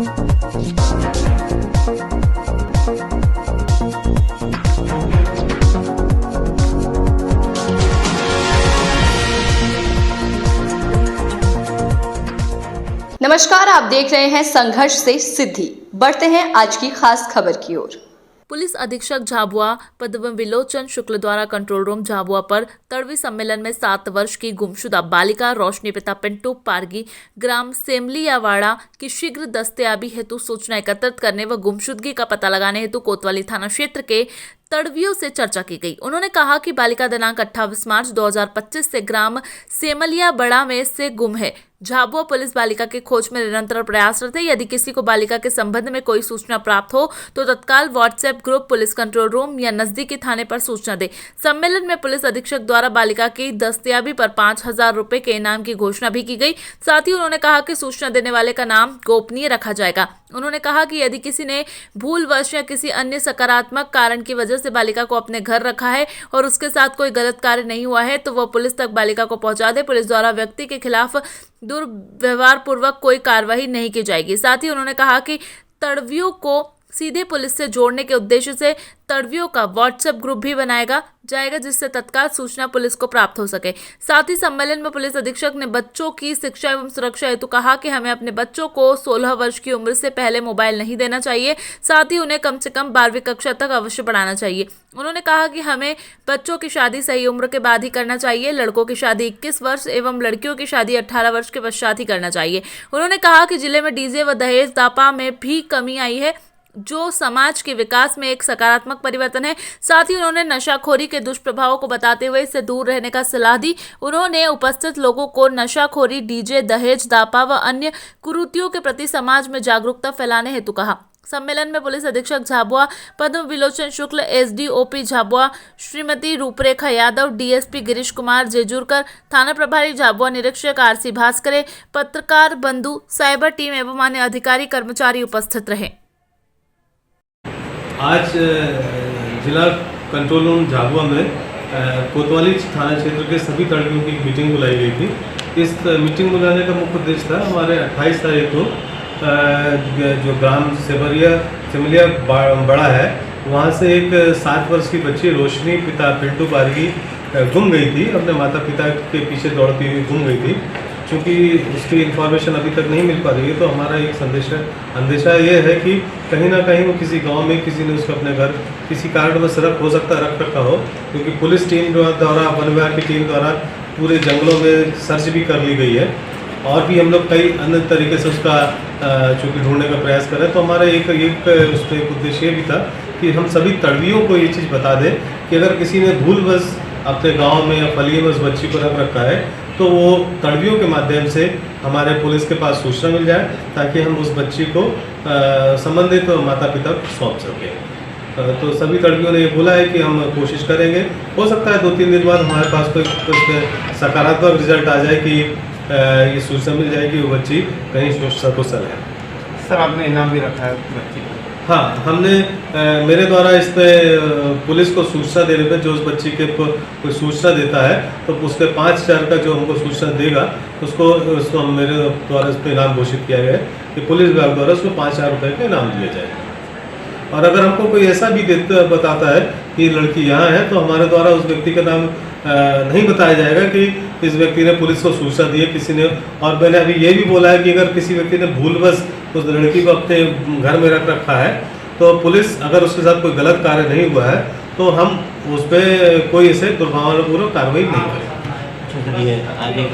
नमस्कार, आप देख रहे हैं संघर्ष से सिद्धि। बढ़ते हैं आज की खास खबर की ओर। पुलिस अधीक्षक झाबुआ पद्मविलोचन शुक्ल द्वारा कंट्रोल रूम झाबुआ पर तड़वी सम्मेलन में 7 वर्ष की गुमशुदा बालिका रोशनी पिता पिंटू पारगी ग्राम सेमलियावाड़ा की शीघ्र दस्तयाबी हेतु सूचना एकत्रित करने व गुमशुदगी का पता लगाने हेतु कोतवाली थाना क्षेत्र के तड़वियों से चर्चा की गई। उन्होंने कहा कि बालिका दिनांक 28 मार्च 2025 से ग्राम सेमलियाबड़ा में से गुम है। झाबुआ पुलिस बालिका के खोज में निरंतर प्रयासरत है। यदि किसी को बालिका के संबंध में कोई सूचना प्राप्त हो तो तत्काल WhatsApp group police control room या नजदीकी थाने पर सूचना दे। सम्मेलन में पुलिस अधीक्षक द्वारा बालिका की दस्तयाबी पर 5,000 रुपए के इनाम की घोषणा भी की गई। साथ ही उन्होंने कहा कि सूचना देने वाले का नाम गोपनीय रखा जाएगा। उन्होंने कहा कि यदि किसी ने भूलवश या किसी अन्य सकारात्मक कारण की वजह से बालिका को अपने घर रखा है और उसके साथ कोई गलत कार्य नहीं हुआ है तो वह पुलिस तक बालिका को पहुंचा दे। पुलिस द्वारा व्यक्ति के खिलाफ दुर्व्यवहार पूर्वक कोई कार्रवाई नहीं की जाएगी। साथ ही उन्होंने कहा कि तड़वियों को सीधे पुलिस से जोड़ने के उद्देश्य से तड़वियों का व्हाट्सएप ग्रुप भी बनाया जाएगा जिससे तत्काल सूचना पुलिस को प्राप्त हो सके। साथ ही सम्मेलन में पुलिस अधीक्षक ने बच्चों की शिक्षा एवं सुरक्षा हेतु कहा कि हमें अपने बच्चों को 16 वर्ष की उम्र से पहले मोबाइल नहीं देना चाहिए। साथ ही उन्हें कम से कम 12वीं कक्षा तक अवश्य पढ़ाना चाहिए। उन्होंने कहा कि हमें बच्चों की शादी सही उम्र के बाद ही करना चाहिए। लड़कों की शादी 21 वर्ष एवं लड़कियों की शादी 18 वर्ष के पश्चात ही करना चाहिए। उन्होंने कहा कि जिले में डीजे व दहेज दापा में भी कमी आई है जो समाज के विकास में एक सकारात्मक परिवर्तन है। साथ ही उन्होंने नशाखोरी के दुष्प्रभावों को बताते हुए इससे दूर रहने का सलाह दी। उन्होंने उपस्थित लोगों को नशाखोरी, डीजे, दहेज, दापा व अन्य कुरीतियों के प्रति समाज में जागरूकता फैलाने हेतु कहा। सम्मेलन में पुलिस अधीक्षक झाबुआ पद्मविलोचन शुक्ल, एसडीओपी झाबुआ श्रीमती रूपरेखा यादव, डीएसपी गिरीश कुमार जेजूरकर, थाना प्रभारी झाबुआ निरीक्षक आरसी भास्करे, पत्रकार बंधु, साइबर टीम एवं अन्य अधिकारी कर्मचारी उपस्थित रहे। आज जिला कंट्रोल रूम झाबुआ में कोतवाली थाना क्षेत्र के सभी तड़वियों की मीटिंग बुलाई गई थी। इस मीटिंग बुलाने का मुख्य उद्देश्य था हमारे 28 तारीख को जो ग्राम सेमलिया बड़ा है वहाँ से एक 7 वर्ष की बच्ची रोशनी पिता पिंटू पारगी गुम गई थी। अपने माता पिता के पीछे दौड़ती हुई गुम गई थी। चूँकि उसकी इन्फॉर्मेशन अभी तक नहीं मिल पा रही है तो हमारा एक अंदेशा ये है कि कहीं ना कहीं वो किसी गांव में किसी ने उसको अपने घर किसी कारणवश हो सकता है रख रखा हो, क्योंकि पुलिस टीम द्वारा वन विभाग की टीम द्वारा पूरे जंगलों में सर्च भी कर ली गई है और भी हम लोग कई अन्य तरीके से उसका चूँकि ढूंढने का प्रयास करें। तो हमारा एक उसमें एक उद्देश्य भी था कि हम सभी तड़वियों को ये चीज़ बता दें कि अगर किसी ने भूलवश अपने गाँव में या फलिए में उस बच्ची को रख रखा है तो वो तड़वियों के माध्यम से हमारे पुलिस के पास सूचना मिल जाए ताकि हम उस बच्ची को संबंधित माता पिता को सौंप सकें। तो सभी तड़वियों ने ये बोला है कि हम कोशिश करेंगे। हो सकता है 2-3 दिन बाद हमारे पास कोई सकारात्मक रिजल्ट आ जाए कि ये सूचना मिल जाए कि वो बच्ची कहीं सकुशल है। सर, आपने इनाम भी रखा है बच्ची को? हाँ, हमने मेरे द्वारा इस पर पुलिस को सूचना देने पे जो उस बच्ची के कोई सूचना देता है तो उसके 5,000 का जो हमको सूचना देगा उसको मेरे द्वारा इस पर इनाम घोषित किया गया है कि पुलिस विभाग द्वारा उसको 5,000 रुपये का इनाम दिया जाएगा। और अगर हमको कोई ऐसा भी बताता है कि लड़की यहाँ है तो हमारे द्वारा उस व्यक्ति का नाम नहीं बताया जाएगा कि इस व्यक्ति ने पुलिस को सूचना दी है किसी ने। और मैंने अभी ये भी बोला है कि अगर किसी व्यक्ति ने भूलवश उस लड़की को अपने घर में रख रखा है तो पुलिस अगर उसके साथ कोई गलत कार्य नहीं हुआ है तो हम उस पर कोई ऐसे दुर्भावनापूर्वक कार्रवाई नहीं करेंगे। ये आज एक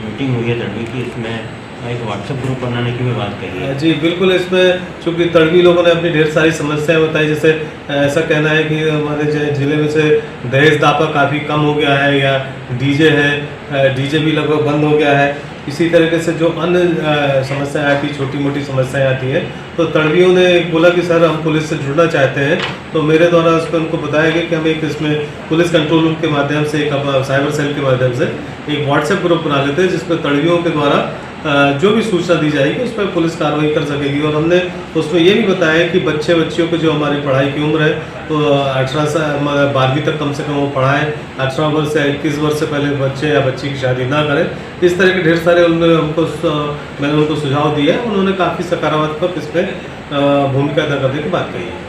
मीटिंग हुई है तड़वी की, इसमें एक व्हाट्सएप ग्रुप बनाने की भी बात कही है। जी बिल्कुल, इसमें चूँकि तड़वी लोगों ने अपनी ढेर सारी समस्याएं बताई, जैसे ऐसा कहना है कि हमारे जिले में से दहेज दापा काफ़ी कम हो गया है या डीजे है, डीजे भी लगभग बंद हो गया है। इसी तरीके से जो अन्य समस्याएं आती छोटी मोटी समस्याएं आती हैं तो तड़वियों ने बोला कि सर हम पुलिस से जुड़ना चाहते हैं। तो मेरे द्वारा उस पर उनको बताया गया कि हम एक इसमें पुलिस कंट्रोल रूम के माध्यम से एक साइबर सेल के माध्यम से एक व्हाट्सएप ग्रुप बना लेते हैं जिसमें तड़वियों के द्वारा जो भी सूचना दी जाएगी उस पर पुलिस कार्रवाई कर सकेगी। और हमने उसमें ये भी बताया कि बच्चियों को जो हमारी पढ़ाई की उम्र है तो 18 से 12वीं तक कम से कम वो पढ़ाएं, 18 वर्ष से 21 वर्ष से पहले बच्चे या बच्ची की शादी ना करें। इस तरह के ढेर सारे मैंने उनको सुझाव दिए। उन्होंने काफ़ी सकारात्मक इसमें भूमिका अदा करने की बात कही है।